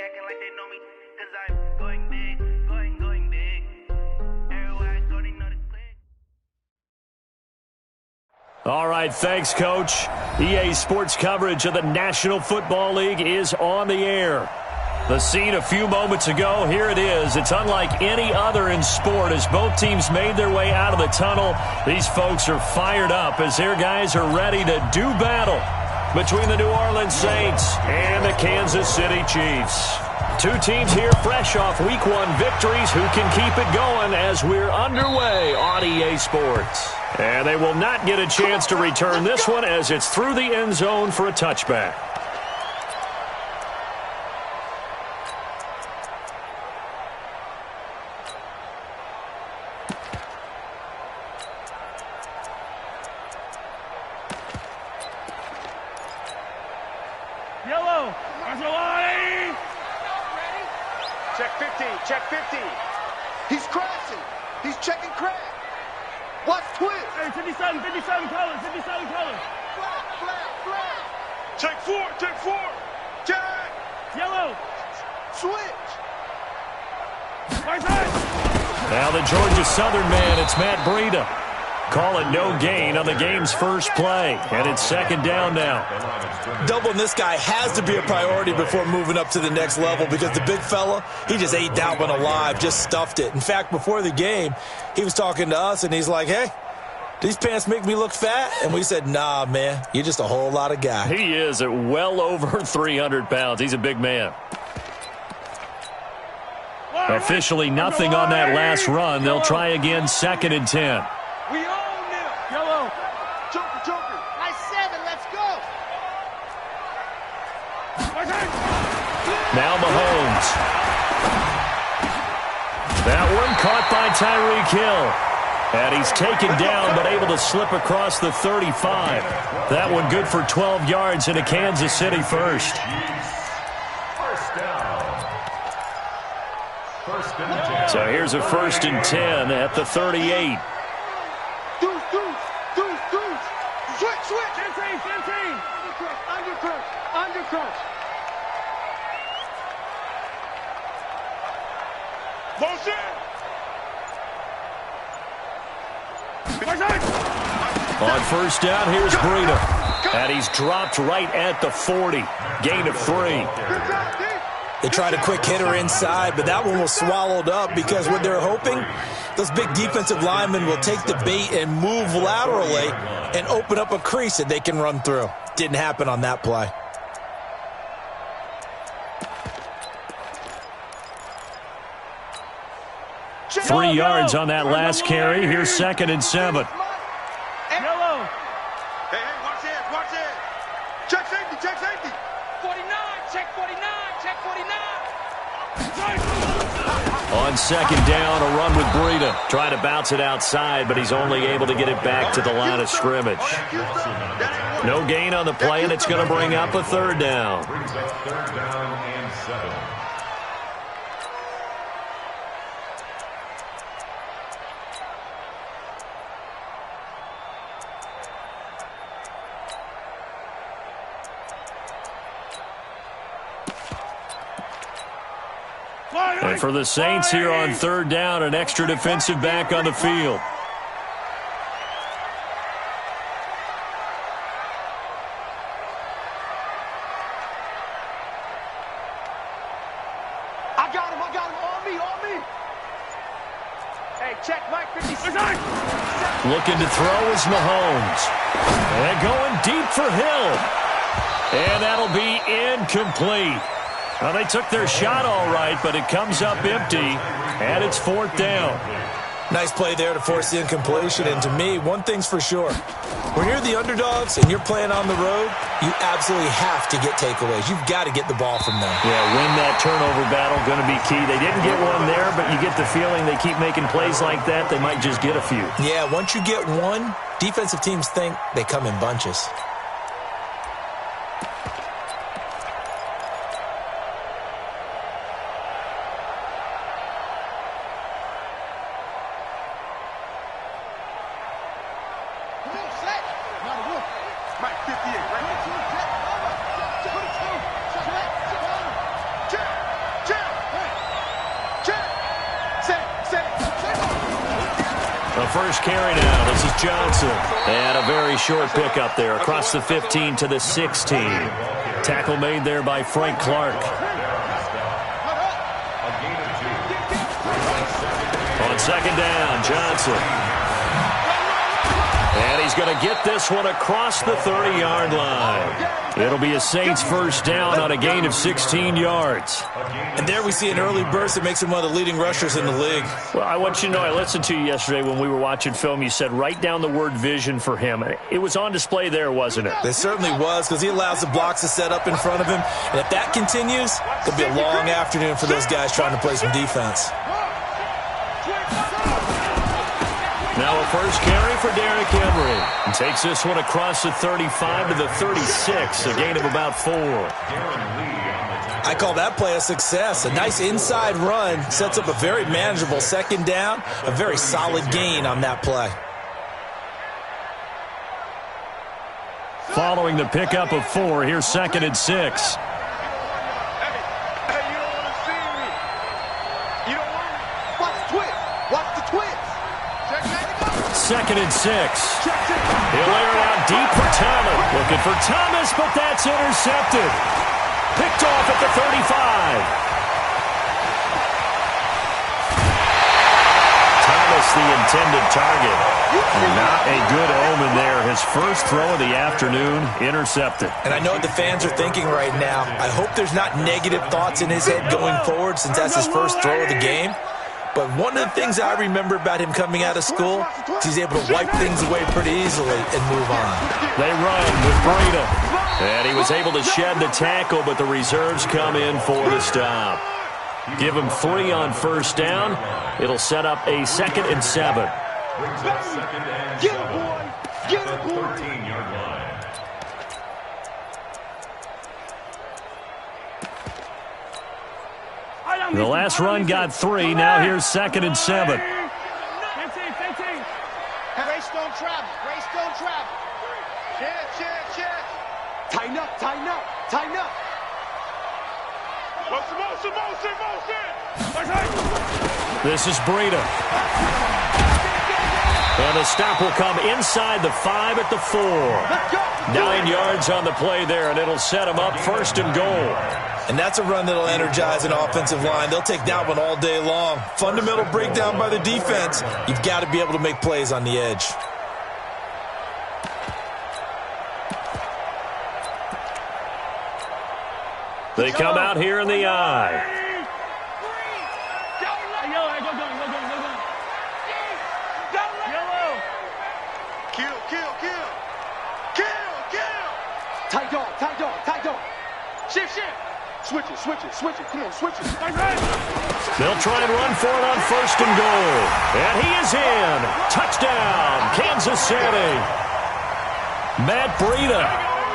acting like they know me, 'cause I'm going big, going big. Everywhere I go, they know the click. All right, thanks, Coach. EA Sports coverage of the National Football League is on the air. The scene a few moments ago, here it is. It's unlike any other in sport as both teams made their way out of the tunnel. These folks are fired up as their guys are ready to do battle between the New Orleans Saints and the Kansas City Chiefs. Two teams here fresh off Week 1 victories. Who can keep it going as we're underway on EA Sports? And they will not get a chance to return this one as it's through the end zone for a touchback. Yellow, Arcelani! Check 50, check 50. He's crashing. He's checking crash. Watch twist. Hey, 57 colors, 57 colors. Flag. Check 4, check 4. Check. Yellow. Switch. Right side. Now the Georgia Southern man, it's Matt Breida. Call it no gain on the game's first play, and it's second down now. Doubling this guy has to be a priority before moving up to the next level because the big fella, he just ate that one alive, just stuffed it. In fact, before the game, he was talking to us, and he's like, hey, these pants make me look fat? And we said, nah, man, you're just a whole lot of guy. He is at well over 300 pounds. He's a big man. Officially nothing on that last run. They'll try again, 2nd and 10. We own them. Yellow. Joker. Nice 7, let's go. Right side. Now Mahomes. That one caught by Tyreek Hill. And he's taken down but able to slip across the 35. That one good for 12 yards into Kansas City first. So here's a 1st and 10 at the 38. Deuce. Switch. 15. Undercut. Motion. Right side. On first down, here's Breida. And he's dropped right at the 40. Gain of 3. They tried a quick hitter inside, but that one was swallowed up because what they're hoping, those big defensive linemen will take the bait and move laterally and open up a crease that they can run through. Didn't happen on that play. Three yards on that last carry. Here's 2nd and 7. Yellow. Hey, watch it. Check safety. 49, check 49. On 2nd down, a run with Breida. Trying to bounce it outside, but he's only able to get it back to the line of scrimmage. No gain on the play, and it's going to bring up a 3rd down. And for the Saints here on 3rd down, an extra defensive back on the field. I got him. On me. Hey, check Mike 56. Looking to throw is Mahomes. And going deep for Hill. And that'll be incomplete. Well, they took their shot all right, but it comes up empty, and it's 4th down. Nice play there to force the incompletion. And to me, one thing's for sure. When you're the underdogs and you're playing on the road, you absolutely have to get takeaways. You've got to get the ball from them. Yeah, win that turnover battle, going to be key. They didn't get one there, but you get the feeling they keep making plays like that, they might just get a few. Yeah, once you get one, defensive teams think they come in bunches. Mike 58, right? first carry now. This is Johnson. And a very short pickup there across the 15 to the 16. Tackle made there by Frank Clark. On second down, Johnson. And he's going to get this one across the 30-yard line. It'll be a Saints first down on a gain of 16 yards. And there we see an early burst that makes him one of the leading rushers in the league. Well, I want you to know, I listened to you yesterday when we were watching film. You said write down the word vision for him. It was on display there, wasn't it? It certainly was, because he allows the blocks to set up in front of him. And if that continues, it'll be a long afternoon for those guys trying to play some defense. Now a first carry for Derrick Henry. And takes this one across the 35 to the 36, a gain of about 4. I call that play a success. A nice inside run sets up a very manageable second down, a very solid gain on that play. Following the pickup of 4, here's 2nd and 6. Hey, you don't want to see me. You don't want to. Watch the twist. Watch the twist. Check that. 2nd and 6. He'll air it out deep for Thomas. Looking for Thomas, but that's intercepted. Picked off at the 35. Thomas, the intended target. Not a good omen there. His first throw of the afternoon, intercepted. And I know what the fans are thinking right now. I hope there's not negative thoughts in his head going forward, since that's his first throw of the game. But one of the things I remember about him coming out of school is he's able to wipe things away pretty easily and move on. They run with Breida. And he was able to shed the tackle, but the reserves come in for the stop. Give him 3 on first down. It'll set up a 2nd and 7. Get him, boy. Get him, boy. 13-yard line. The last run got 3. Now here's 2nd and 7. 15. Race don't travel. Race don't travel. Check. Tighten up, tighten up, tighten up. Motion. This is Breida. And the stop will come inside the 5 at the 4. 9 yards on the play there, and it'll set him up 1st and goal. And that's a run that'll energize an offensive line. They'll take that one all day long. Fundamental breakdown by the defense. You've got to be able to make plays on the edge. They come out here in the eye. Tight dog. Shift. Switch it. Come on, switch it. They'll try and run for it on 1st and goal. And he is in. Touchdown, Kansas City. Matt Breida,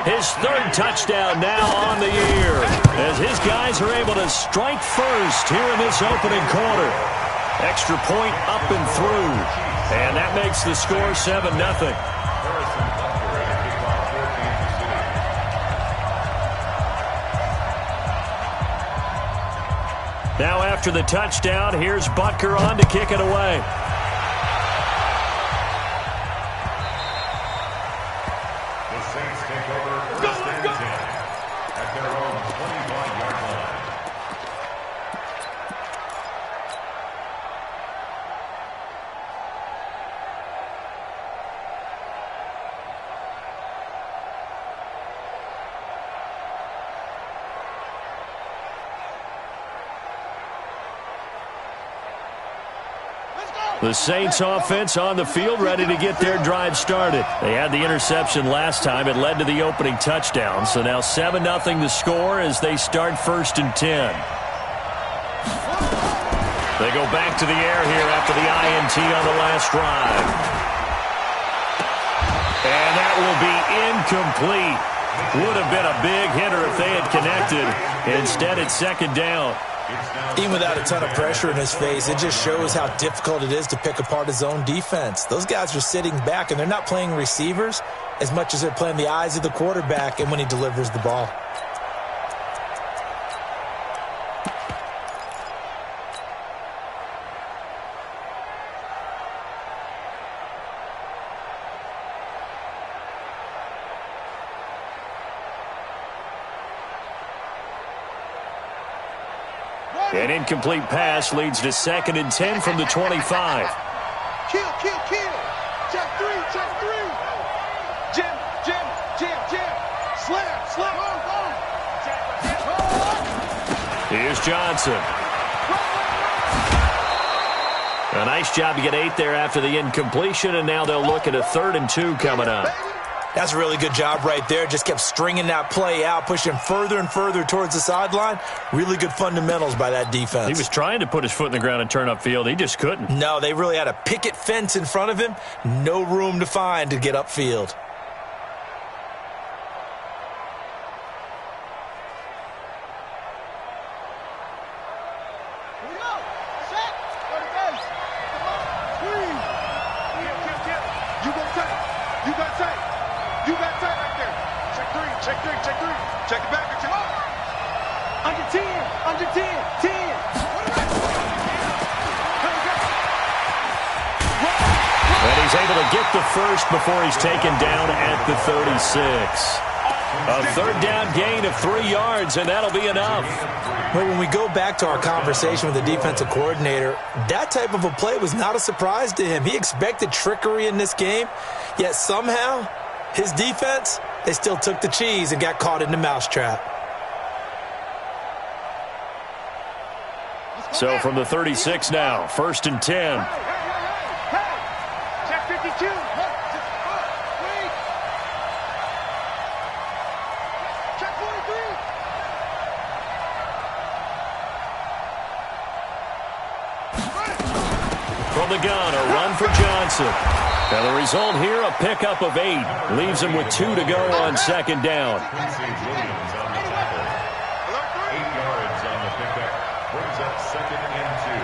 his 3rd touchdown now on the year, as his guys are able to strike first here in this opening quarter. Extra point up and through. And that makes the score 7-0. Now after the touchdown, here's Butker on to kick it away. The Saints take over first and 10 at their own 25-yard line. The Saints offense on the field, ready to get their drive started. They had the interception last time. It led to the opening touchdown. So now 7-0 the score as they start 1st and 10. They go back to the air here after the INT on the last drive. And that will be incomplete. Would have been a big hitter if they had connected. Instead, it's 2nd down. Even without a ton of pressure in his face, it just shows how difficult it is to pick apart his own defense. Those guys are sitting back, and they're not playing receivers as much as they're playing the eyes of the quarterback and when he delivers the ball. An incomplete pass leads to 2nd and 10 from the 25. Kill. Check three. Jim. Slam. Here's Johnson. A nice job to get 8 there after the incompletion, and now they'll look at a 3rd and 2 coming up. That's a really good job right there. Just kept stringing that play out, pushing further and further towards the sideline. Really good fundamentals by that defense. He was trying to put his foot in the ground and turn upfield. He just couldn't. No, they really had a picket fence in front of him. No room to find to get upfield. Check it back. Under 10. And he's able to get the first before he's taken down at the 36. A 3rd down gain of 3 yards, and that'll be enough. But when we go back to our conversation with the defensive coordinator, that type of a play was not a surprise to him. He expected trickery in this game, yet somehow his defense, they still took the cheese and got caught in the mousetrap. So from the 36 now, 1st and 10. Check 52. Check 43. From the gun, a run for Johnson. Now the result here, a pickup of 8. Leaves him with 2 to go on 2nd down. Quincy Williams on the tackle. 8 yards on the pickup. Brings up 2nd and 2.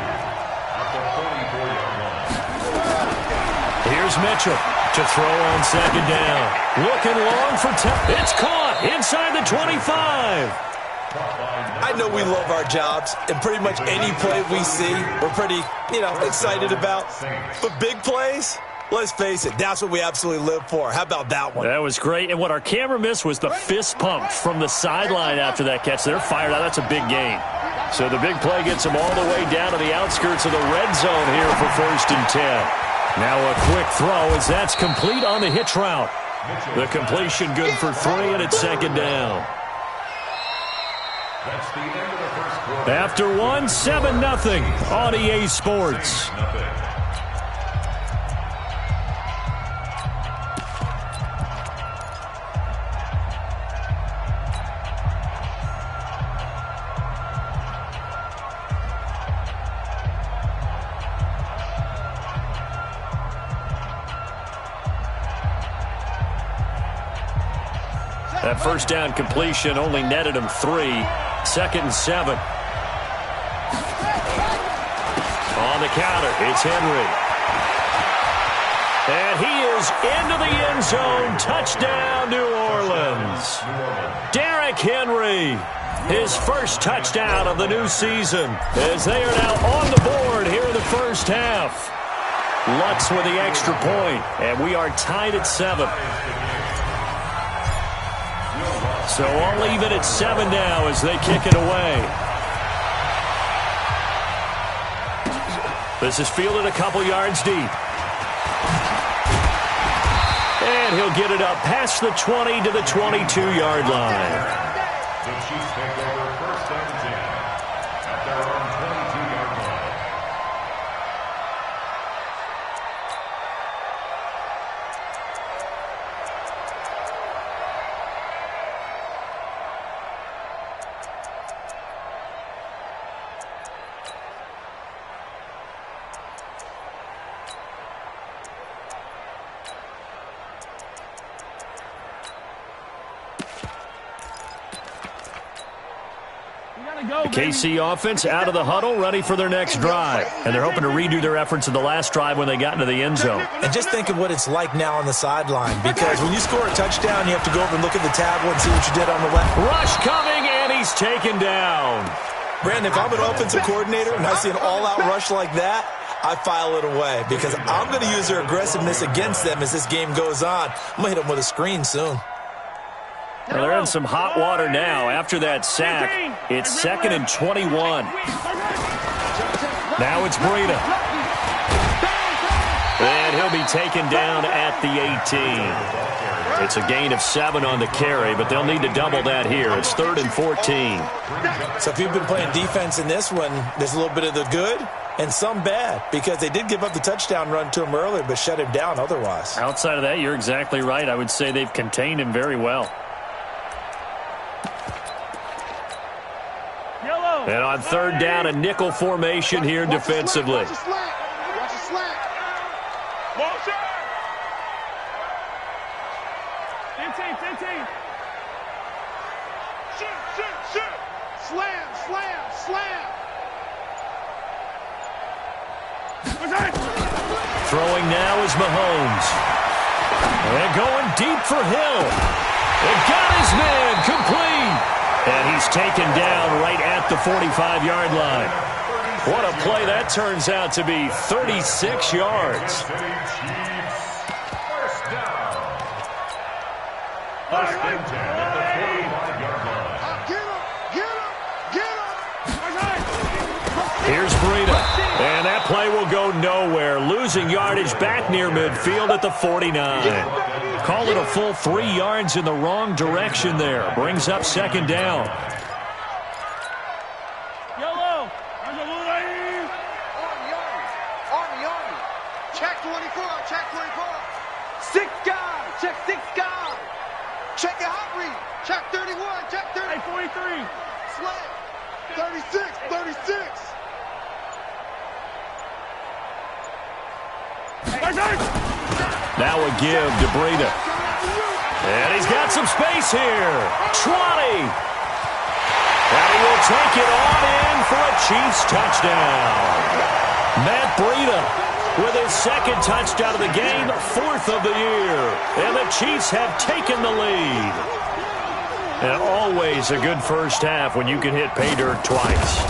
At the 44-yard line. Here's Mitchell to throw on 2nd down. Looking long for it's caught inside the 25. I know we love our jobs, and pretty much any play we see, we're pretty, excited about. But big plays, let's face it, that's what we absolutely live for. How about that one? That was great. And what our camera missed was the fist pump from the sideline after that catch. They're fired out. That's a big gain. So the big play gets them all the way down to the outskirts of the red zone here for 1st and 10. Now a quick throw as that's complete on the hitch route. The completion good for 3, and it's 2nd down. That's the end of the first quarter. After 1, 7-0 on EA Sports. That 1st down completion only netted him 3. 2nd and 7. On the counter, it's Henry. And he is into the end zone. Touchdown, New Orleans. Derrick Henry, his first touchdown of the new season, as they are now on the board here in the first half. Lutz with the extra point, and we are tied at 7. So I'll leave it at 7 now as they kick it away. This is fielded a couple yards deep. And he'll get it up past the 20 to the 22-yard line. The Chiefs take over 1st and 10 at their own 22-yard line. The KC offense out of the huddle, ready for their next drive. And they're hoping to redo their efforts in the last drive when they got into the end zone. And just think of what it's like now on the sideline, because when you score a touchdown, you have to go over and look at the tablet and see what you did on the left. Rush coming, and he's taken down. Brandon, if I'm an offensive coordinator and I see an all-out rush like that, I file it away, because I'm going to use their aggressiveness against them as this game goes on. I'm going to hit them with a screen soon. Well, they're in some hot water now. After that sack, it's 2nd and 21. Now it's Breida. And he'll be taken down at the 18. It's a gain of 7 on the carry, but they'll need to double that here. It's 3rd and 14. So if you've been playing defense in this one, there's a little bit of the good and some bad, because they did give up the touchdown run to him earlier, but shut him down otherwise. Outside of that, you're exactly right. I would say they've contained him very well. And on 3rd down, a nickel formation here defensively. Watch the slack. Watch the slack. Motion. 15. Shoot. Slam. Throwing now is Mahomes. And going deep for Hill. And got his man complete. And he's taken down right at the 45-yard line. What a play that turns out to be. 36 yards. First and 10 at the 45-yard line. Get him. Here's Breida. And that play will go nowhere. Losing yardage back near midfield at the 49. Call it a full 3 yards in the wrong direction there. Brings up 2nd down. Army. Check 24. 6 guys. Check 6 guys. Check your hot read. Check 31. Check 30. 43. Slam. 36. Now a give to Breida. And he's got some space here. Trotty. And he will take it on in for a Chiefs touchdown. Matt Breida with his 2nd touchdown of the game, 4th of the year. And the Chiefs have taken the lead. And always a good first half when you can hit pay dirt twice.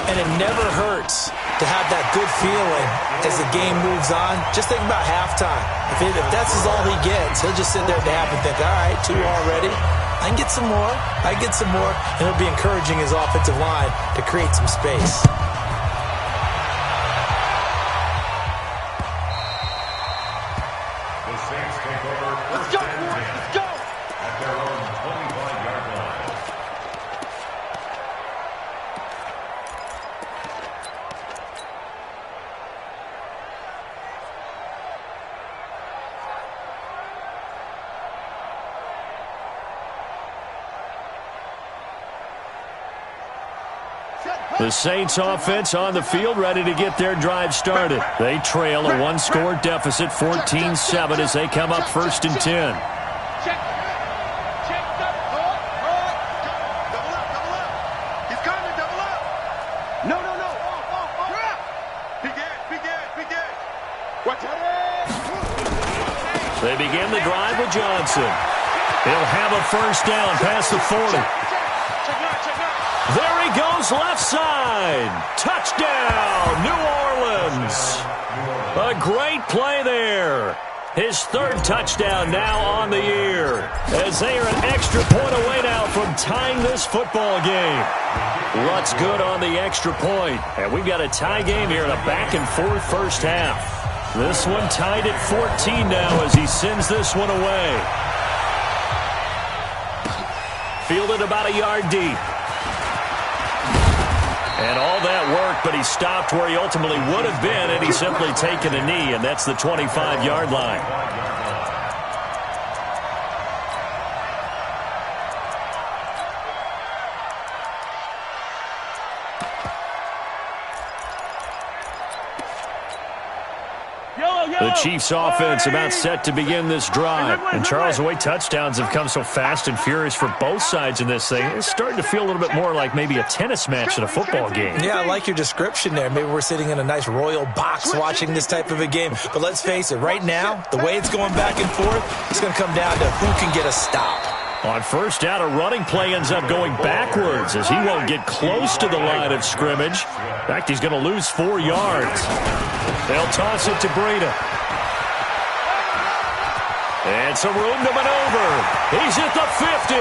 And it never hurts to have that good feeling as the game moves on. Just think about halftime. If that's all he gets, he'll just sit there at the half and think, all right, 2 already. I can get some more. And it'll be encouraging his offensive line to create some space. The Saints take over. Let's go, boys. Let's go. At their own 25-yard line. The Saints offense on the field, ready to get their drive started. They trail a 1-score deficit, 14-7, as they come up 1st and 10. Check. Double up. He's coming. Double up. No. Be good. Watch out. They begin the drive with Johnson. He'll have a 1st down past the 40. There he goes, left side. Touchdown, New Orleans. A great play there. His 3rd touchdown now on the year, as they are an extra point away now from tying this football game. What's good on the extra point? And we've got a tie game here in a back-and-forth first half. This one tied at 14 now as he sends this one away. Fielded about a yard deep. And all that worked, but he stopped where he ultimately would have been had he simply taken a knee, and that's the 25-yard line. The Chiefs offense about set to begin this drive. And Charles, the way touchdowns have come so fast and furious for both sides in this thing, it's starting to feel a little bit more like maybe a tennis match at a football game. Yeah, I like your description there. Maybe we're sitting in a nice royal box watching this type of a game. But let's face it, right now, the way it's going back and forth, it's going to come down to who can get a stop. On 1st down, a running play ends up going backwards as he won't get close to the line of scrimmage. In fact, he's going to lose 4 yards. They'll toss it to Breida. And some room to maneuver. He's at the 50,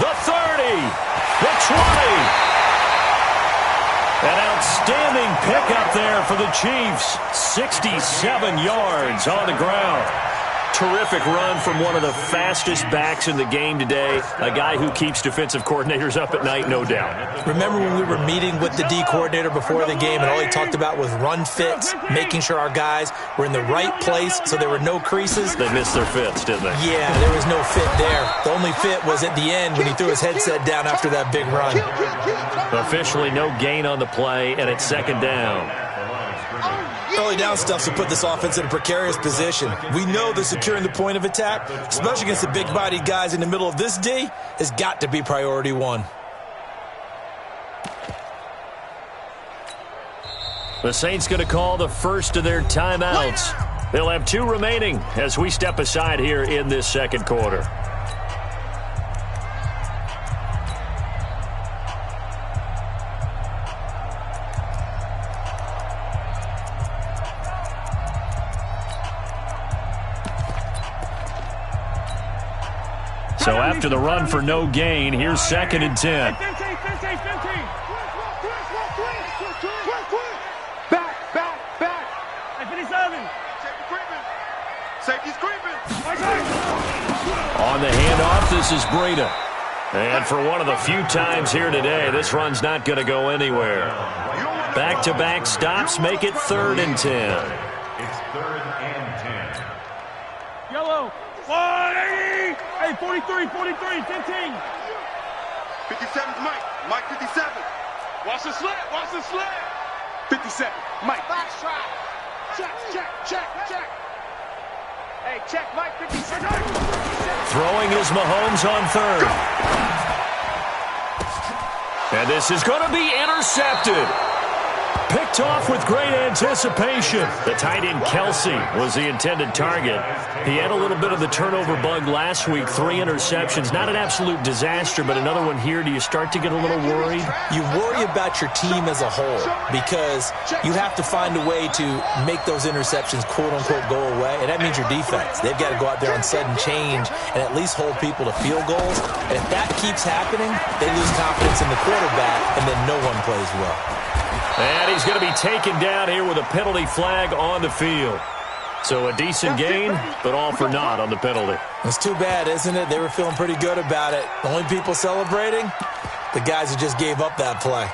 the 30, the 20. An outstanding pickup there for the Chiefs. 67 yards on the ground. Terrific run from one of the fastest backs in the game today. A guy who keeps defensive coordinators up at night, no doubt. Remember when we were meeting with the D coordinator before the game and all he talked about was run fits, making sure our guys were in the right place so there were no creases? They missed their fits, didn't they? Yeah, there was no fit there. The only fit was at the end when he threw his headset down after that big run. Officially no gain on the play, and it's second down. Early down stuff to put this offense in a precarious position. We know that securing the point of attack, especially against the big-bodied guys in the middle of this D, has got to be priority one. The Saints going to call the first of their timeouts. They'll have 2 remaining as we step aside here in this second quarter. So after the run for no gain, here's 2nd and 10. Back. Hey, 57. Safety's creeping. On the handoff, this is Breida. And for one of the few times here today, this run's not going to go anywhere. Back-to-back stops make it 3rd and 10. It's 3rd and 10. Yellow. 180. Hey, 43, 15. 57's Mike. Mike 57. Watch the sled. 57. Mike. Box try. Check. Hey, check Mike 57. Throwing is Mahomes on 3rd. And this is going to be intercepted. Picked off with great anticipation. The tight end Kelsey was the intended target. He had a little bit of the turnover bug last week. 3 interceptions. Not an absolute disaster, but another one here. Do you start to get a little worried? You worry about your team as a whole because you have to find a way to make those interceptions quote-unquote go away, and that means your defense. They've got to go out there on sudden change and at least hold people to field goals. And if that keeps happening, they lose confidence in the quarterback, and then no one plays well. And he's going to be taken down here with a penalty flag on the field. So a decent gain, but all for naught on the penalty. It's too bad, isn't it? They were feeling pretty good about it. The only people celebrating, the guys who just gave up that play.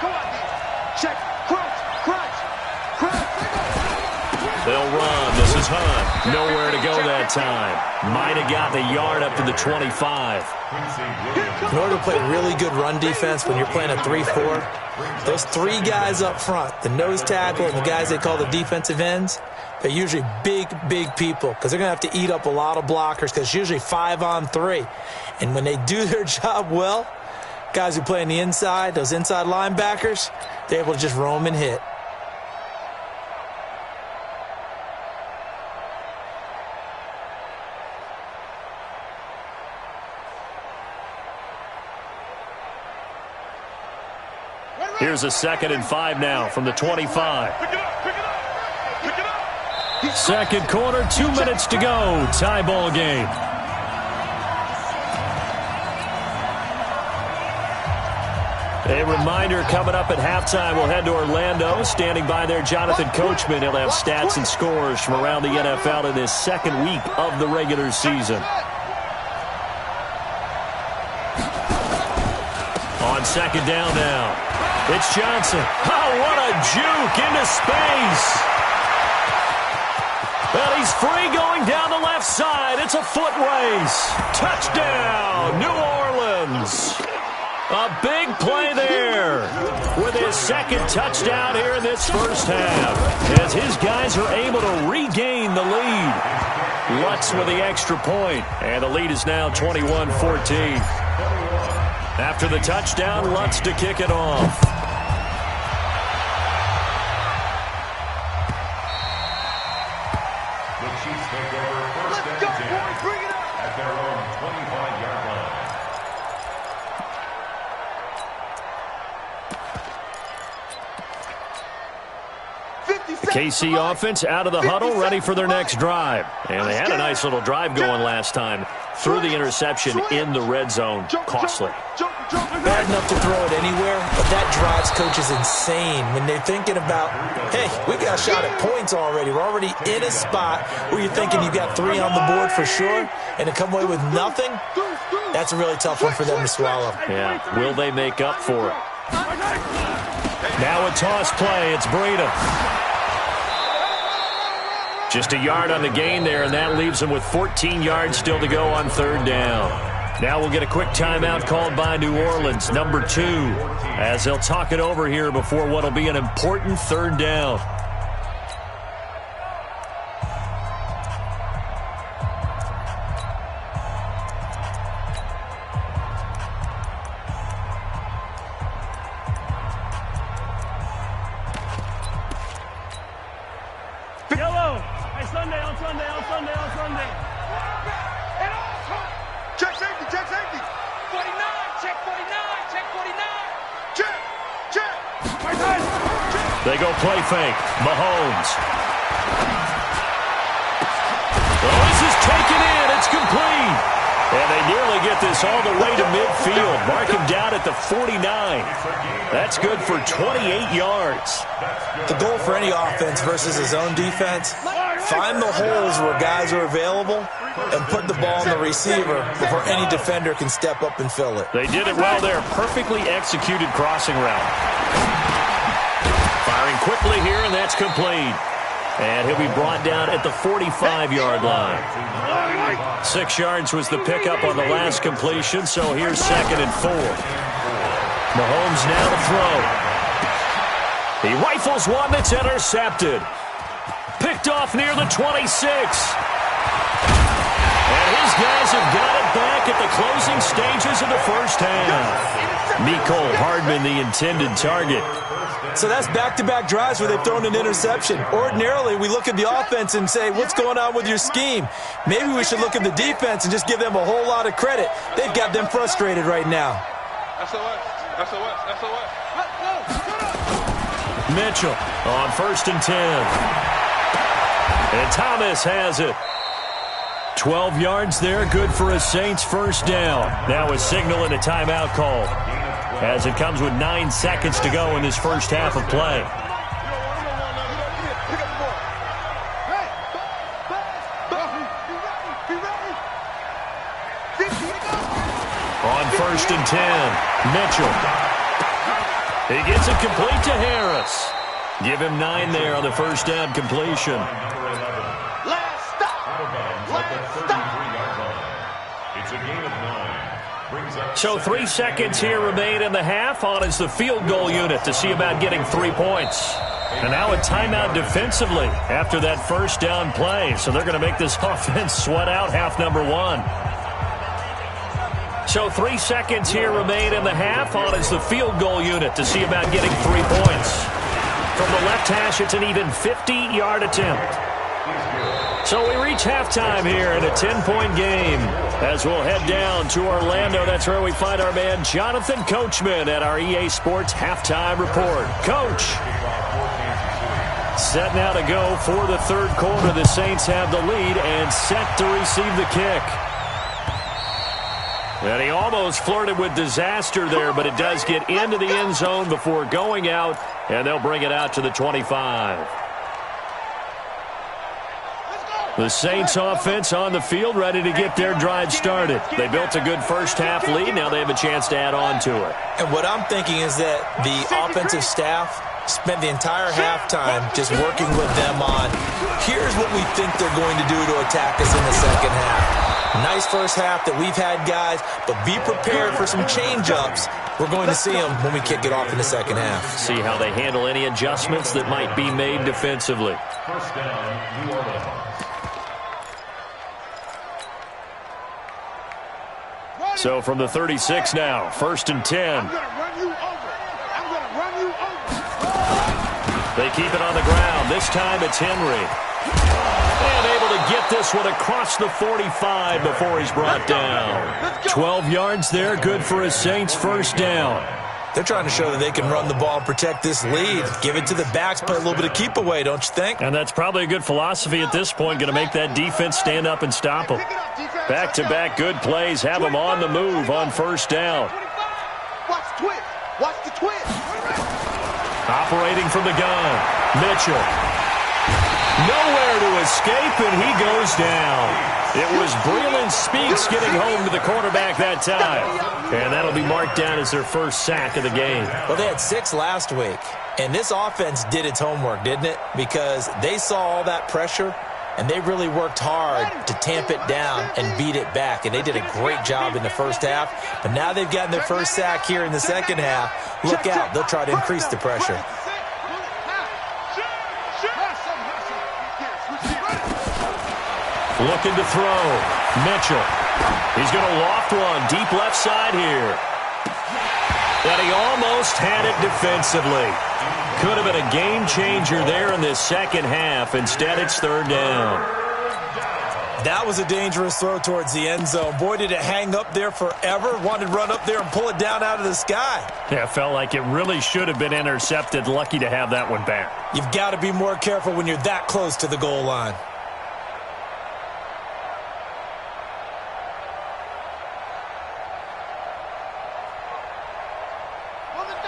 Come on. Check. Crunch. They'll run. This is Hunt. Nowhere to go that time. Might have got the yard up to the 25. In order to play really good run defense when you're playing a 3-4, those 3 guys up front, the nose tackle and the guys they call the defensive ends, they're usually big people because they're going to have to eat up a lot of blockers because it's usually 5-on-3. And when they do their job well, guys who play on the inside, those inside linebackers, they're able to just roam and hit. Here's a 2nd and 5 now from the 25. Pick it up. Second quarter, 2 minutes to go. Tie ball game. A reminder coming up at halftime, we'll head to Orlando. Standing by there, Jonathan Coachman. He'll have stats and scores from around the NFL in this second week of the regular season. On second down now. It's Johnson. Oh, what a juke into space. Well, he's free going down the left side. It's a foot race. Touchdown, New Orleans. A big play there with his 2nd touchdown here in this first half as his guys are able to regain the lead. Lutz with the extra point, and the lead is now 21-14. After the touchdown, Lutz to kick it off. The Chiefs take over 1st and 10 at their own 25-yard line. KC offense out of the huddle, ready for their next drive. And they had a nice little drive going last time. Threw the interception in the red zone. Costly. Bad enough to throw it anywhere, but that drives coaches insane when they're thinking about, hey, we got a shot at points already. We're already in a spot where you're thinking you got 3 on the board for sure, and to come away with nothing, that's a really tough one for them to swallow. Yeah, will they make up for it? Now a toss play. It's Breida. Just a yard on the gain there, and that leaves them with 14 yards still to go on 3rd down. Now we'll get a quick timeout called by New Orleans, number 2, as they'll talk it over here before what will be an important 3rd down. Yellow. Hey, Sunday, on Sunday, on Sunday, on Sunday. Check safety, check safety. 49, check 49, check 49. Check, check. They go play fake. Mahomes. Oh, this is taken in. It's complete. And they nearly get this all the way to midfield. Mark him down at the 49. That's good for 28 yards. The goal for any offense versus his own defense, find the holes where guys are available and put the ball in the receiver before any defender can step up and fill it. They did it well there. Perfectly executed crossing route. Firing quickly here, and that's complete. And he'll be brought down at the 45-yard line. 6 yards was the pickup on the last completion, so here's 2nd and 4. Mahomes now to throw. He rifles one that's intercepted. Picked off near the 26. And his guys have got it back at the closing stages of the first half. Mecole Hardman, the intended target. So that's back-to-back drives where they've thrown an interception. Ordinarily, we look at the offense and say, what's going on with your scheme? Maybe we should look at the defense and just give them a whole lot of credit. They've got them frustrated right now. Mitchell on 1st and 10. And Thomas has it. 12 yards there, good for a Saints first down. Now a signal and a timeout call, as it comes with 9 seconds to go in this first half of play. On 1st and 10, Mitchell. He gets it complete to Harris. Give him 9 there on the first down completion. So 3 seconds here remain in the half. On is the field goal unit to see about getting 3 points. And now a timeout defensively after that first down play. So they're going to make this offense sweat out half number 1. So 3 seconds here remain in the half. On is the field goal unit to see about getting 3 points. From the left hash, it's an even 50-yard attempt. So we reach halftime here in a 10-point game. As we'll head down to Orlando, that's where we find our man Jonathan Coachman at our EA Sports Halftime Report. Coach, set now to go for the 3rd quarter. The Saints have the lead and set to receive the kick. And he almost flirted with disaster there, but it does get into the end zone before going out, and they'll bring it out to the 25. The Saints offense on the field, ready to get their drive started. They built a good first half lead. Now they have a chance to add on to it. And what I'm thinking is that the offensive staff spent the entire halftime just working with them on, here's what we think they're going to do to attack us in the second half. Nice first half that we've had, guys, but be prepared for some change-ups. We're going to see them when we kick it off in the second half. See how they handle any adjustments that might be made defensively. First down, New Orleans. So from the 36 now, 1st and 10. I'm gonna run you over. I'm gonna run you over. They keep it on the ground. This time it's Henry. And able to get this one across the 45 before he's brought down. 12 yards there, good for a Saints first down. They're trying to show that they can run the ball and protect this lead. Give it to the backs, play a little bit of keep away, don't you think? And that's probably a good philosophy at this point, going to make that defense stand up and stop them. Back-to-back good plays have them on the move on first down. Watch the twist. Watch the twist. Operating from the gun, Mitchell. Nowhere to escape, and he goes down. It was Breland Speaks getting home to the quarterback that time. And that'll be marked down as their first sack of the game. Well, they had 6 last week, and this offense did its homework, didn't it? Because they saw all that pressure, and they really worked hard to tamp it down and beat it back. And they did a great job in the first half. But now they've gotten their first sack here in the second half. Look out. They'll try to increase the pressure. Looking to throw. Mitchell. He's going to loft one deep left side here. And he almost had it defensively. Could have been a game changer there in this second half. Instead, it's third down. That was a dangerous throw towards the end zone. Boy, did it hang up there forever. Wanted to run up there and pull it down out of the sky. Yeah, it felt like it really should have been intercepted. Lucky to have that one back. You've got to be more careful when you're that close to the goal line.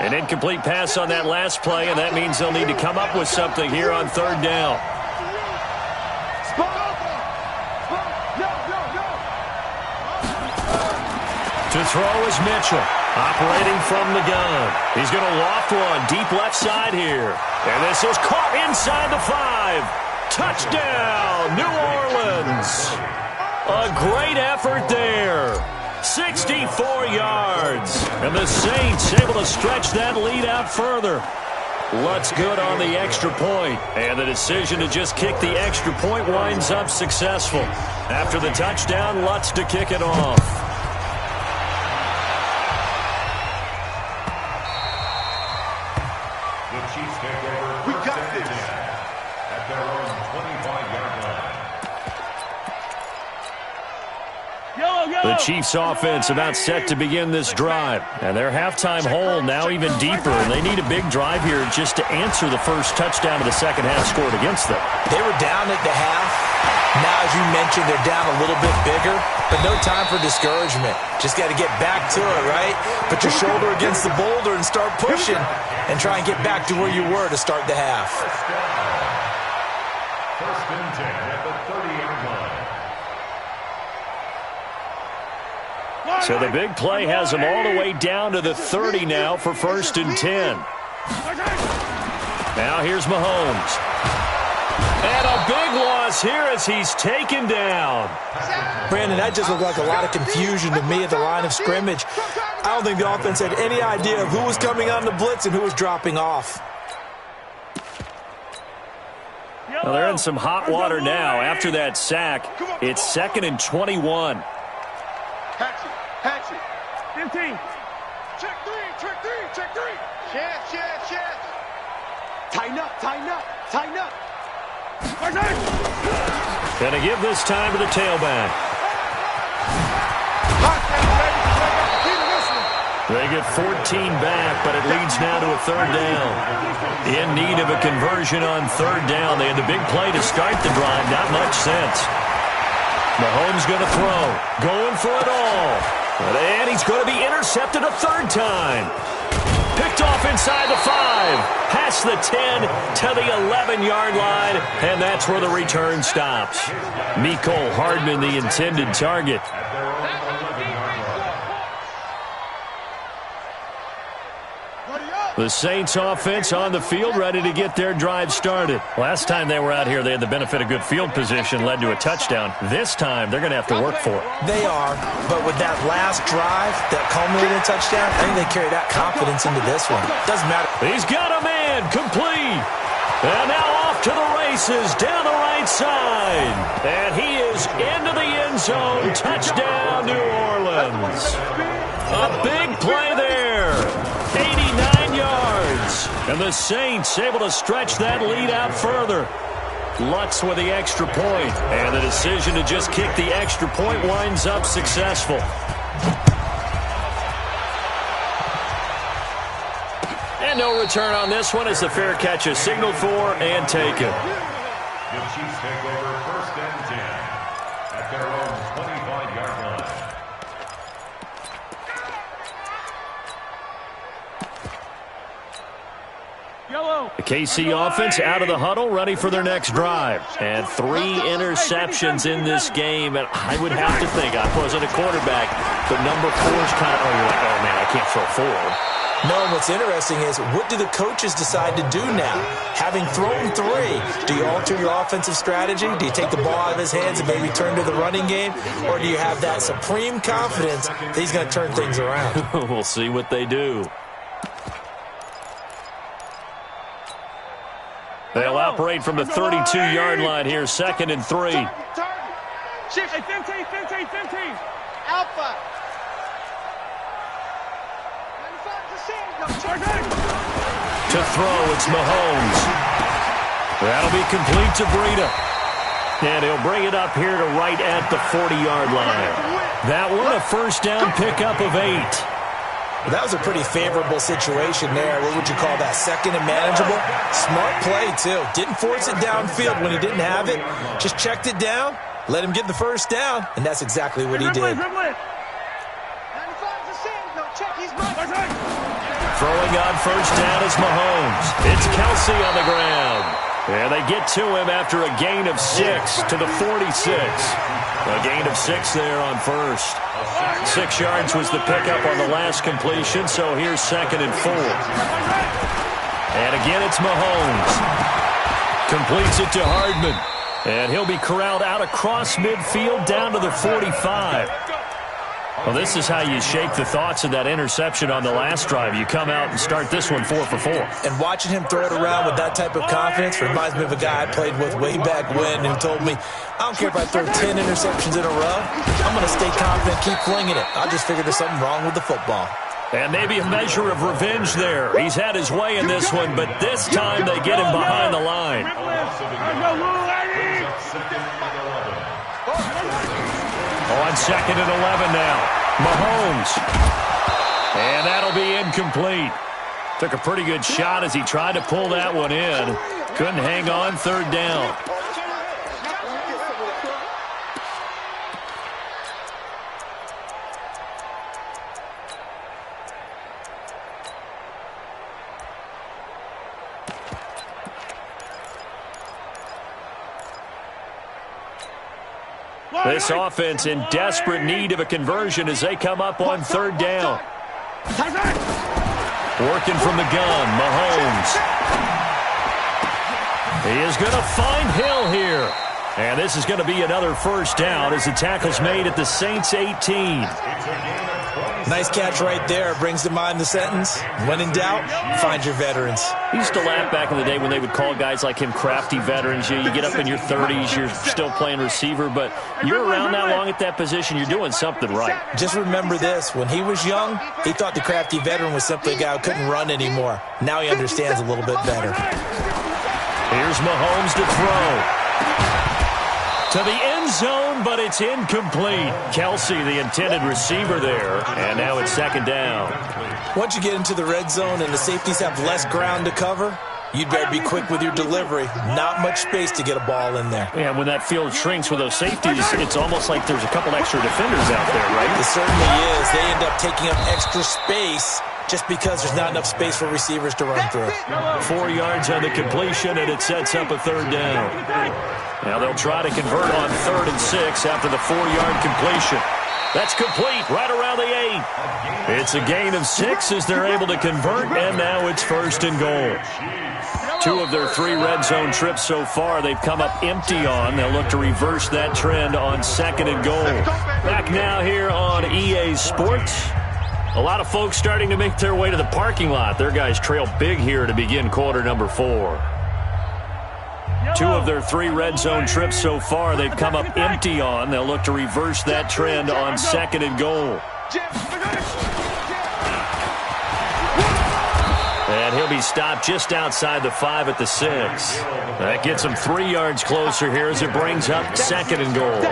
An incomplete pass on that last play, and that means they'll need to come up with something here on third down. To throw is Mitchell, operating from the gun. He's going to loft one deep left side here. And this is caught inside the 5. Touchdown, New Orleans. A great effort there. 64 yards. And the Saints able to stretch that lead out further. Lutz good on the extra point. And the decision to just kick the extra point winds up successful. After the touchdown, Lutz to kick it off. The Chiefs take over. We got this. At their own 25-yard line. The Chiefs offense about set to begin this drive. And their halftime hole now even deeper. And they need a big drive here just to answer the first touchdown of the second half scored against them. They were down at the half. Now, as you mentioned, they're down a little bit bigger. But no time for discouragement. Just got to get back to it, right? Put your shoulder against the boulder and start pushing. And try and get back to where you were to start the half. First and 10 at the 30-yard line. So the big play has them all the way down to the 30 now for first and 10. Now here's Mahomes. And a big loss here as he's taken down. Brandon, that just looked like a lot of confusion to me at the line of scrimmage. I don't think the offense had any idea of who was coming on the blitz and who was dropping off. Well, they're in some hot water now. After that sack, it's 2nd and 21. Hatchet. 15. Check three. Chance. Tighten up. Gonna give this time to the tailback. They get 14 back, but it leads now to a third down. In need of a conversion on third down. They had the big play to start the drive. Not much sense. Mahomes going to throw. Going for it all. And he's going to be intercepted a third time. Picked off inside the 5. Past the 10 to the 11-yard line. And that's where the return stops. Mecole Hardman, the intended target. The Saints offense on the field ready to get their drive started. Last time they were out here, they had the benefit of good field position, led to a touchdown. This time, they're going to have to work for it. They are, but with that last drive that culminated in a touchdown, I think they carry that confidence into this one. Doesn't matter. He's got a man, complete. And now off to the races, down the right side. And he is into the end zone. Touchdown, New Orleans. A big play there. 89 yards. And the Saints able to stretch that lead out further. Lutz with the extra point. And the decision to just kick the extra point winds up successful. And no return on this one as the fair catch is signaled for and taken. The Chiefs take over 1st and 10 at their own 25-yard line. The KC offense out of the huddle, ready for their next drive. And 3 interceptions in this game. And I would have to think, I wasn't a quarterback, but number 4 is kind of, you're like, oh, man, I can't throw 4. No, what's interesting is, what do the coaches decide to do now? Having thrown 3, do you alter your offensive strategy? Do you take the ball out of his hands and maybe turn to the running game? Or do you have that supreme confidence that he's going to turn things around? We'll see what they do. They'll operate from the 32-yard line here, 2nd and 3. Shift. Hey, 15. Alpha. To throw, it's Mahomes. That'll be complete to Breida. And he'll bring it up here to right at the 40-yard line. That one, a first down pickup of 8. Well, that was a pretty favorable situation there. What would you call that? 2nd and manageable? Smart play, too. Didn't force it downfield when he didn't have it. Just checked it down, let him get the first down, and that's exactly what he did. Throwing on first down is Mahomes. It's Kelsey on the ground. And they get to him after a gain of 6 to the 46. A gain of 6 there on first. 6 yards was the pickup on the last completion, so here's 2nd and 4. And again, it's Mahomes. Completes it to Hardman. And he'll be corralled out across midfield down to the 45. Well, this is how you shake the thoughts of that interception on the last drive. You come out and start this one 4 for 4. And watching him throw it around with that type of confidence reminds me of a guy I played with way back when who told me, I don't care if I throw 10 interceptions in a row. I'm going to stay confident, keep flinging it. I just figured there's something wrong with the football. And maybe a measure of revenge there. He's had his way in this one, but this time they get him behind the line. On 2nd and 11 now. Mahomes. And that'll be incomplete. Took a pretty good shot as he tried to pull that one in. Couldn't hang on, 3rd down. This offense in desperate need of a conversion as they come up on 3rd down. Working from the gun, Mahomes. He is going to find Hill here. And this is going to be another first down as the tackle's made at the Saints 18. Nice catch right there. Brings to mind the sentence, when in doubt, find your veterans. He used to laugh back in the day when they would call guys like him crafty veterans. You get up in your 30s, you're still playing receiver, but you're around that long at that position, you're doing something right. Just remember this. When he was young, he thought the crafty veteran was simply a guy who couldn't run anymore. Now he understands a little bit better. Here's Mahomes to throw. To the end zone, but it's incomplete. Kelsey, the intended receiver there, and now it's 2nd down. Once you get into the red zone and the safeties have less ground to cover, you'd better be quick with your delivery. Not much space to get a ball in there. Yeah, when that field shrinks with those safeties, it's almost like there's a couple extra defenders out there, right? It certainly is. They end up taking up extra space just because there's not enough space for receivers to run through. 4 yards on the completion, and it sets up a 3rd down. Now they'll try to convert on 3rd and 6 after the 4-yard completion. That's complete right around the 8. It's a gain of 6 as they're able to convert, and now it's 1st and goal. 2 of their 3 red zone trips so far they've come up empty on. They'll look to reverse that trend on 2nd and goal. Back now here on EA Sports. A lot of folks starting to make their way to the parking lot. Their guys trail big here to begin quarter number 4. 2 of their 3 red zone trips so far they've come up empty on. They'll look to reverse that trend on 2nd and goal. And he'll be stopped just outside the 5 at the 6. That gets him 3 yards closer here as it brings up 2nd and goal.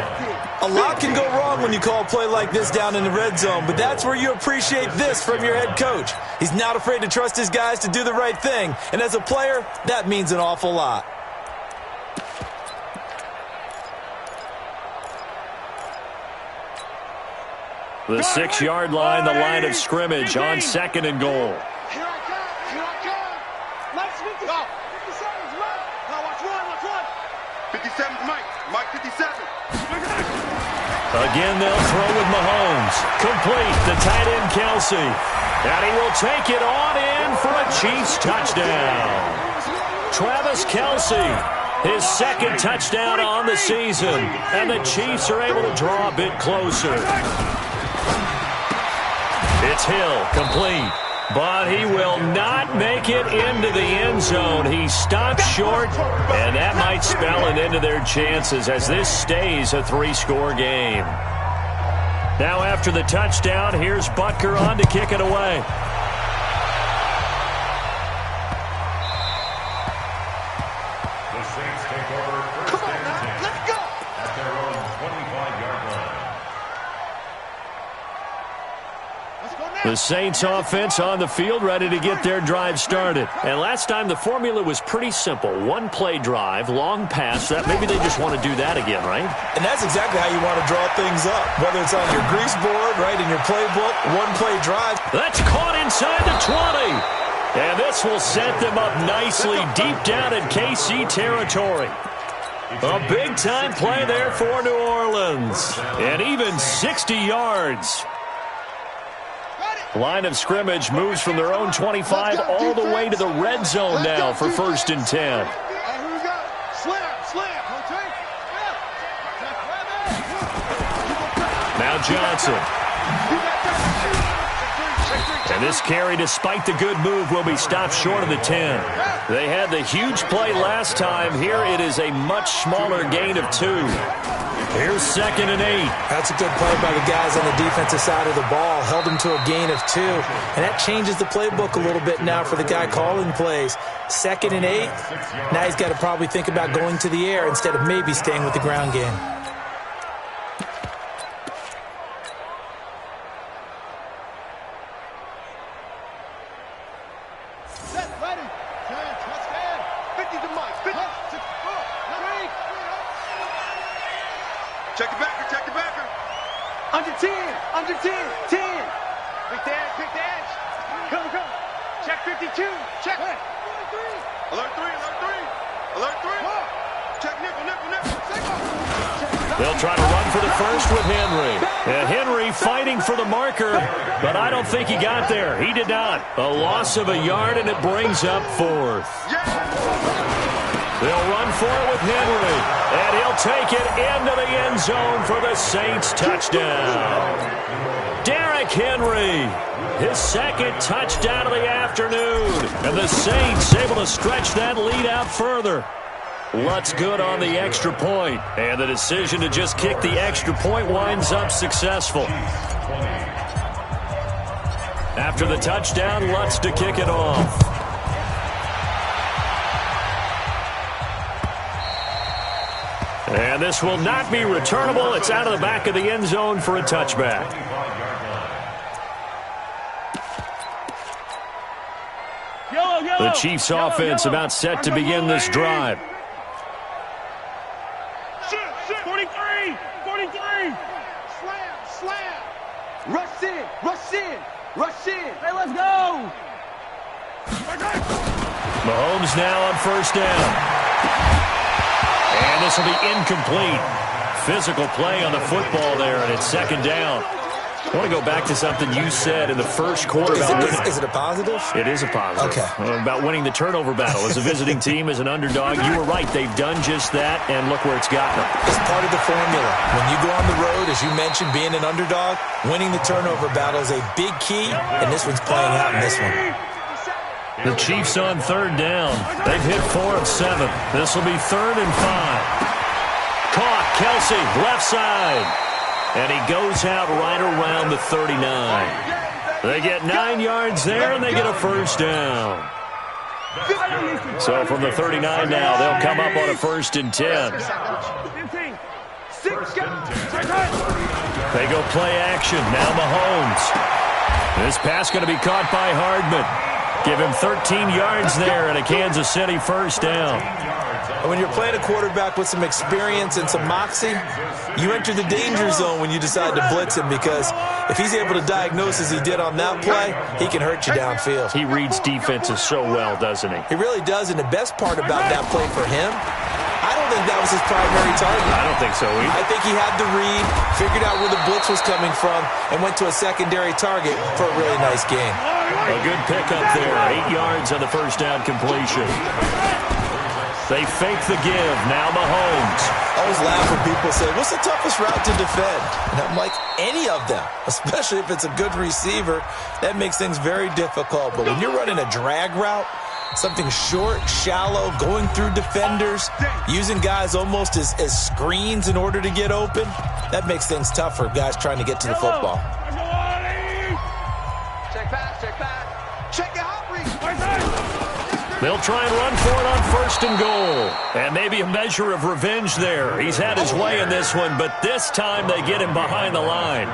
A lot can go wrong when you call a play like this down in the red zone, but that's where you appreciate this from your head coach. He's not afraid to trust his guys to do the right thing, and as a player, that means an awful lot. The 6-yard line, the line of scrimmage on 2nd and goal. Here I come. Here I come. Mike's 50. Go. 57's Mike. Now watch one. Watch one. 57's Mike. Mike 57. Again, they'll throw with Mahomes. Complete to tight end Kelsey. And he will take it on in for a Chiefs touchdown. Travis Kelsey, his 2nd touchdown on the season. And the Chiefs are able to draw a bit closer. It's Hill, complete. But he will not make it into the end zone. He stopped short, and that might spell an end to their chances as this stays a 3-score game. Now after the touchdown, here's Butker on to kick it away. The Saints take over first and 10. Let's go. At their own 25-yard line. The Saints offense on the field ready to get their drive started. And last time the formula was pretty simple. 1-play drive, long pass. That maybe they just want to do that again, right? And that's exactly how you want to draw things up. Whether it's on your grease board, right, in your playbook, 1-play drive. That's caught inside the 20. And this will set them up nicely deep down in KC territory. A big-time play there for New Orleans. And even 60 yards. Line of scrimmage moves from their own 25 all the way to the red zone now for 1st and 10. Here we go. Slam. Now Johnson. And this carry, despite the good move, will be stopped short of the 10. They had the huge play last time. Here it is a much smaller gain of 2. Here's 2nd and 8. That's a good play by the guys on the defensive side of the ball. Held him to a gain of 2. And that changes the playbook a little bit now for the guy calling plays. 2nd and 8. Now he's got to probably think about going to the air instead of maybe staying with the ground game. Set, ready. 10, touchdown. 50 to Mike. 50. 6, 4, 3. Check the backer. Under 10. 10. Big dash. Come. Check 52. Check. Alert 3. Check nickel. They'll try to run for the first with Henry. And Henry fighting for the marker, but I don't think he got there. He did not. A loss of a yard, and it brings up 4th. They'll run for it with Henry, and he'll take it into the end zone for the Saints touchdown. Derrick Henry, his 2nd touchdown of the afternoon, and the Saints able to stretch that lead out further. Lutz good on the extra point, and the decision to just kick the extra point winds up successful. After the touchdown, Lutz to kick it off. And this will not be returnable. It's out of the back of the end zone for a touchback. The Chiefs offense about set to begin this drive. 43. Slam. Rush in. Hey, let's go. Mahomes now on 1st down. And this will be incomplete. Physical play on the football there, and it's 2nd down. I want to go back to something you said in the first quarter about winning. Is it a positive? It is a positive. Okay. About winning the turnover battle as a visiting team, as an underdog. You were right. They've done just that, and look where it's gotten them. It's part of the formula. When you go on the road, as you mentioned, being an underdog, winning the turnover battle is a big key, and this one's playing out in this one. The Chiefs on 3rd down. They've hit 4 of 7. This will be 3rd and 5. Caught, Kelsey, left side. And he goes out right around the 39. They get 9 yards there, and they get a first down. So from the 39 now, they'll come up on a 1st and 10. 15. 6 guys. They go play action. Now Mahomes. This pass going to be caught by Hardman. Give him 13 yards there and a Kansas City first down. When you're playing a quarterback with some experience and some moxie, you enter the danger zone when you decide to blitz him, because if he's able to diagnose as he did on that play, he can hurt you downfield. He reads defenses so well, doesn't he? He really does, and the best part about that play for him, I don't think that was his primary target. I don't think so either. I think he had the read, figured out where the blitz was coming from, and went to a secondary target for a really nice game. A good pickup there. 8 yards on the first down completion. They fake the give. Now Mahomes. I always laugh when people say, what's the toughest route to defend? And I'm like, any of them, especially if it's a good receiver. That makes things very difficult. But when you're running a drag route, something short, shallow, going through defenders, using guys almost as screens in order to get open, that makes things tough for guys trying to get to the football. Check pass, check pass. Check your hot read. They'll try and run for it on 1st and goal. And maybe a measure of revenge there. He's had his way in this one, but this time they get him behind the line.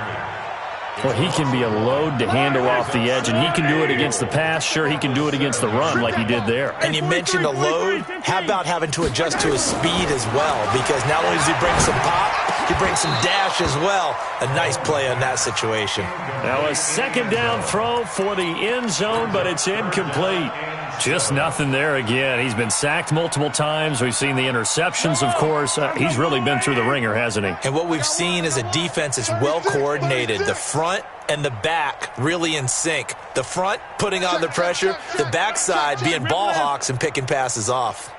Well, he can be a load to handle off the edge, and he can do it against the pass. Sure, he can do it against the run like he did there. And you mentioned a load. How about having to adjust to his speed as well? Because not only does he bring some pop, he brings some dash as well. A nice play on that situation. Now a 2nd down throw for the end zone, but it's incomplete. Just nothing there again. He's been sacked multiple times. We've seen the interceptions, of course. He's really been through the ringer, hasn't he? And what we've seen is a defense that's well coordinated. The front and the back really in sync. The front putting on the pressure, the backside being ball hawks and picking passes off.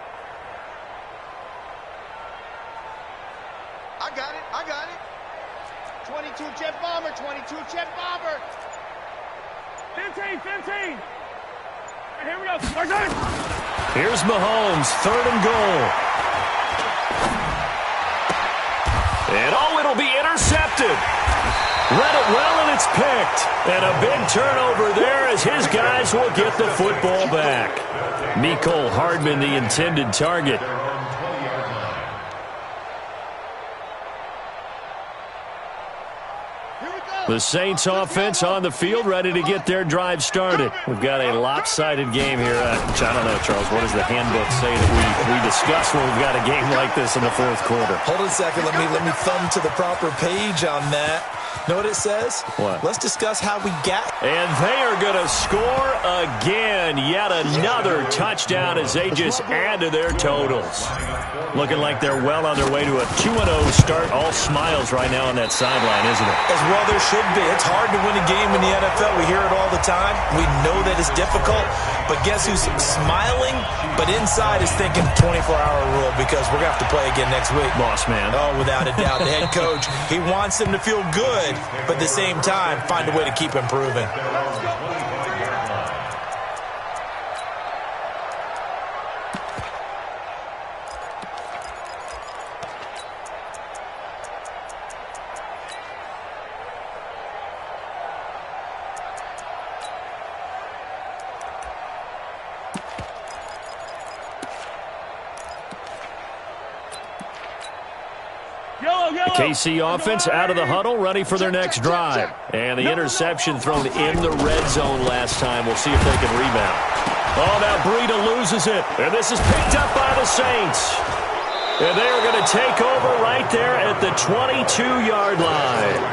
I got it. 22 jet bomber, 22 jet bomber. 15. Here we go. Here's Mahomes, 3rd and goal. And it'll be intercepted. Read it well, and it's picked. And a big turnover there as his guys will get the football back. Mecole Hardman, the intended target. The Saints offense on the field, ready to get their drive started. We've got a lopsided game here. Which I don't know, Charles, what does the handbook say that we discuss when we've got a game like this in the 4th quarter? Hold on a second. Let me thumb to the proper page on that. Know what it says? What? Let's discuss how we got. And they are going to score again. Yet another touchdown as they just add to their totals. Looking like they're well on their way to a 2-0 start. All smiles right now on that sideline, isn't it? As well there should be. It's hard to win a game in the NFL. We hear it all the time. We know that it's difficult. But guess who's smiling? But inside is thinking 24-hour rule, because we're going to have to play again next week. Boss man. Oh, without a doubt. The head coach, he wants them to feel good, but at the same time, find a way to keep improving. KC offense out of the huddle, ready for their next drive. And the interception thrown in the red zone last time. We'll see if they can rebound. Oh, now Breida loses it. And this is picked up by the Saints. And they are going to take over right there at the 22-yard line.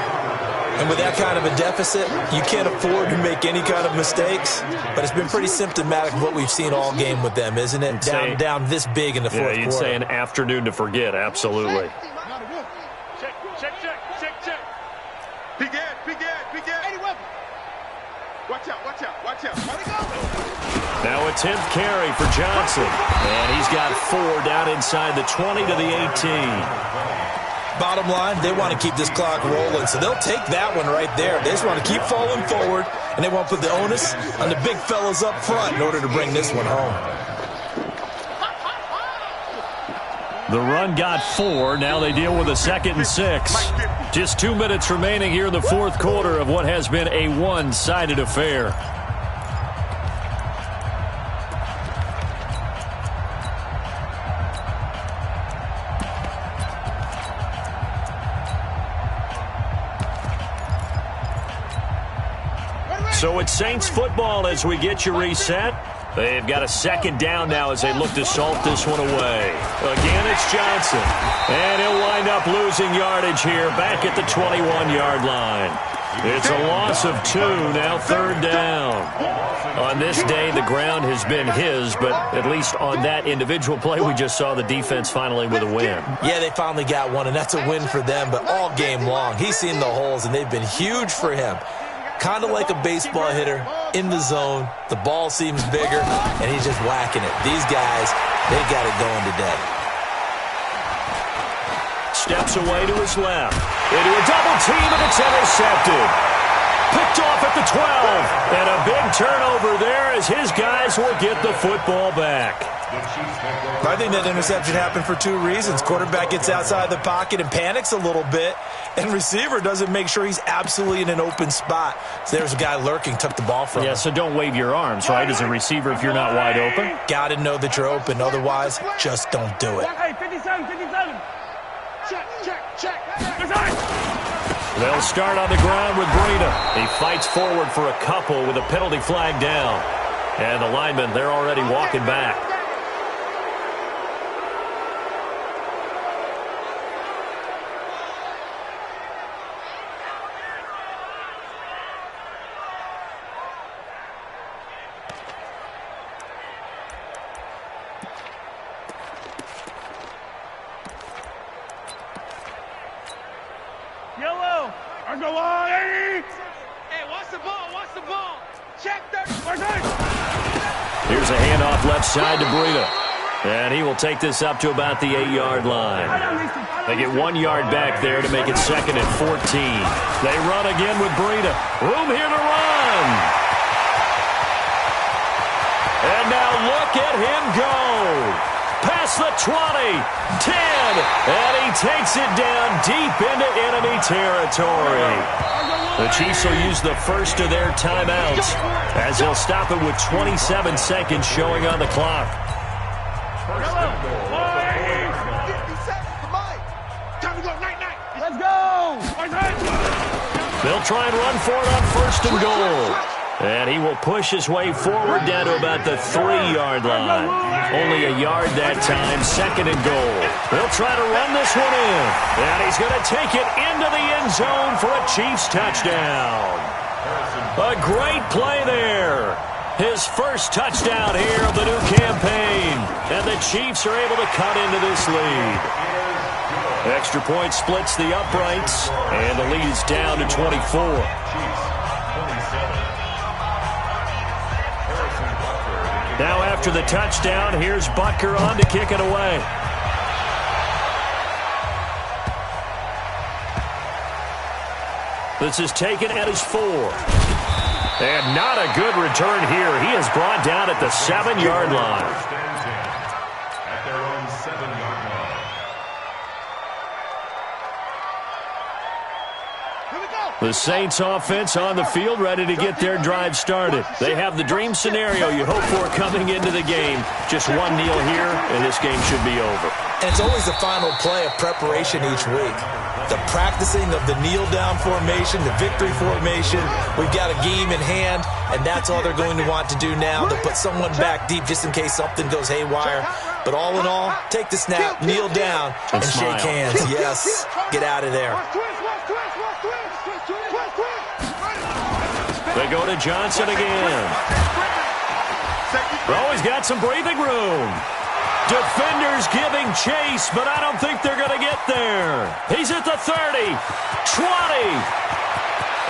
And with that kind of a deficit, you can't afford to make any kind of mistakes. But it's been pretty symptomatic of what we've seen all game with them, isn't it? Down this big in the fourth quarter. Yeah, you'd say an afternoon to forget, absolutely. Check. Big Ed. Any weapon. Watch out. Now a 10th carry for Johnson. And he's got 4 down inside the 20 to the 18. Bottom line, they want to keep this clock rolling, so they'll take that one right there. They just want to keep falling forward, and they want to put the onus on the big fellas up front in order to bring this one home. The run got 4. Now they deal with a 2nd and 6. Just 2 minutes remaining here in the fourth quarter of what has been a one-sided affair. So it's Saints football as we get you reset. They've got a 2nd down now as they look to salt this one away. Again, it's Johnson. And he'll wind up losing yardage here back at the 21-yard line. It's a loss of 2, now 3rd down. On this day, the ground has been his, but at least on that individual play, we just saw the defense finally with a win. Yeah, they finally got one, and that's a win for them, but all game long, he's seen the holes, and they've been huge for him. Kind of like a baseball hitter in the zone. The ball seems bigger, and he's just whacking it. These guys, they got it going today. Steps away to his left. Into a double team, and it's intercepted. Picked off at the 12. And a big turnover there as his guys will get the football back. I think that interception happened for 2 reasons. Quarterback gets outside the pocket and panics a little bit, and receiver doesn't make sure he's absolutely in an open spot. So there's a guy lurking, took the ball from him. Yeah, so don't wave your arms, right, as a receiver if you're not wide open. Got to know that you're open. Otherwise, just don't do it. Hey, 57, 57. Check. They'll start on the ground with Breida. He fights forward for a couple with a penalty flag down. And the linemen, they're already walking back. Yellow. I go on, 80. Hey, watch the ball. Check 30. Here's a handoff left side to Breida. And he will take this up to about the 8-yard line. They get 1 yard back there to make it 2nd and 14. They run again with Breida. Room here to run. And now look at him go. Past the 20, 10, and he takes it down deep into enemy territory. The Chiefs will use the first of their timeouts as they'll stop it with 27 seconds showing on the clock. Let's go. They'll try and run for it on 1st and goal. And he will push his way forward down to about the 3-yard line. Only a yard that time, 2nd and goal. They'll try to run this one in. And he's going to take it into the end zone for a Chiefs touchdown. A great play there. His first touchdown here of the new campaign. And the Chiefs are able to cut into this lead. Extra point splits the uprights. And the lead is down to 24. Now after the touchdown, here's Butker on to kick it away. This is taken at his 4. And not a good return here. He is brought down at the 7-yard line. At their own 7-yard line. The Saints offense on the field ready to get their drive started. They have the dream scenario you hope for coming into the game. Just one kneel here, and this game should be over. And it's always the final play of preparation each week. The practicing of the kneel-down formation, the victory formation. We've got a game in hand, and that's all they're going to want to do now, to put someone back deep just in case something goes haywire. But all in all, take the snap, kneel down, and shake hands. Yes, get out of there. They go to Johnson again. Oh, he's got some breathing room. Defenders giving chase, but I don't think they're going to get there. He's at the 30, 20,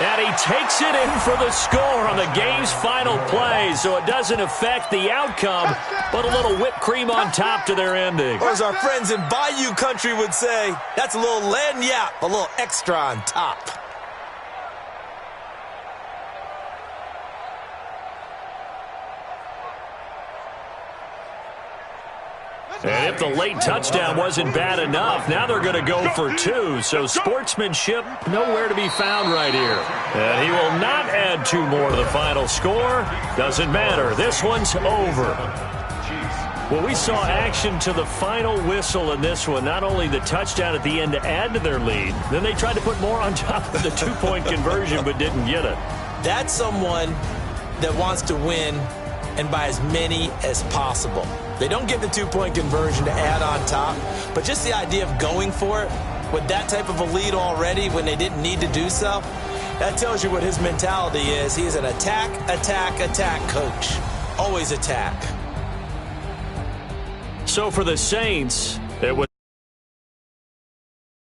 and he takes it in for the score on the game's final play, so it doesn't affect the outcome, but a little whipped cream on top to their ending. Or as our friends in Bayou Country would say, that's a little lagniappe, a little extra on top. And if the late touchdown wasn't bad enough, now they're going to go for 2. So sportsmanship nowhere to be found right here. And he will not add 2 more to the final score. Doesn't matter. This one's over. Well, we saw action to the final whistle in this one. Not only the touchdown at the end to add to their lead, then they tried to put more on top of the 2-point conversion but didn't get it. That's someone that wants to win and by as many as possible. They don't get the 2-point conversion to add on top, but just the idea of going for it with that type of a lead already when they didn't need to do so, that tells you what his mentality is. He's an attack, attack, attack coach. Always attack. So for the Saints, it was